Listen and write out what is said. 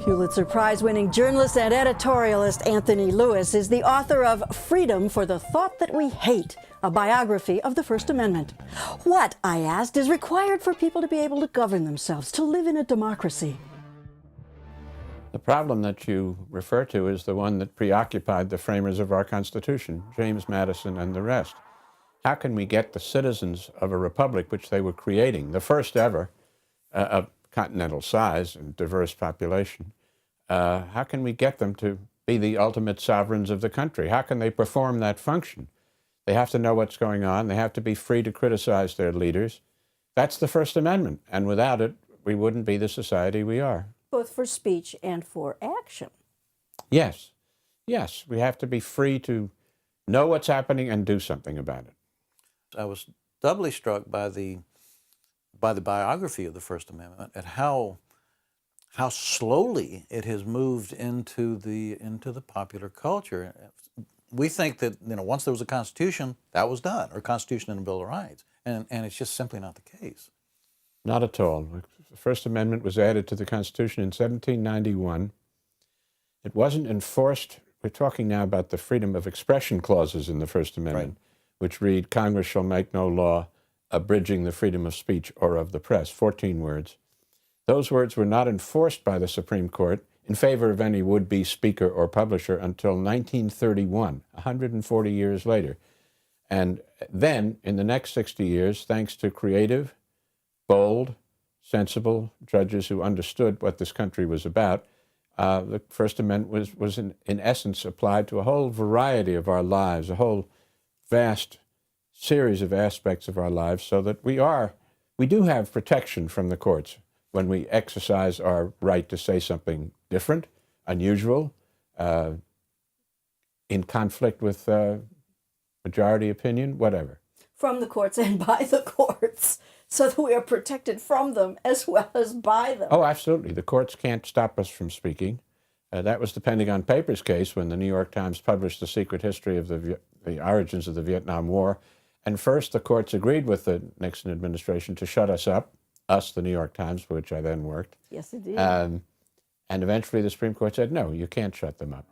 Pulitzer Prize-winning journalist and editorialist Anthony Lewis is the author of Freedom for the Thought That We Hate, a biography of the First Amendment. What, I asked, is required for people to be able to govern themselves, to live in a democracy? The problem that you refer to is the one that preoccupied the framers of our Constitution, James Madison and the rest. How can we get the citizens of a republic which they were creating, the first ever of continental size and diverse population, how can we get them to be the ultimate sovereigns of the country? How can they perform that function? They have to know what's going on. They have to be free to criticize their leaders. That's the First Amendment, and without it, we wouldn't be the society we are. Both for speech and for action. Yes. Yes, we have to be free to know what's happening and do something about it. I was doubly struck by the biography of the First Amendment and how slowly it has moved into the popular culture. We think that once there was a Constitution, that was done, or Constitution and a Bill of Rights, and it's just simply not the case. Not at all. The First Amendment was added to the Constitution in 1791. It wasn't enforced. We're talking now about the freedom of expression clauses in the First Amendment, right, which read, Congress shall make no law abridging the freedom of speech or of the press, 14 words. Those words were not enforced by the Supreme Court in favor of any would-be speaker or publisher until 1931, 140 years later. And then, in the next 60 years, thanks to creative, bold, sensible judges who understood what this country was about, the First Amendment was in essence applied to a whole variety of our lives, a whole vast series of aspects of our lives, so that we do have protection from the courts when we exercise our right to say something different, unusual, in conflict with majority opinion, whatever. From the courts and by the courts, so that we are protected from them as well as by them. Oh, absolutely. The courts can't stop us from speaking. That was the Pentagon Papers case when the New York Times published the secret history of the origins of the Vietnam War. And first, the courts agreed with the Nixon administration to shut us up, the New York Times, for which I then worked. Yes, it did. And eventually the Supreme Court said, no, you can't shut them up.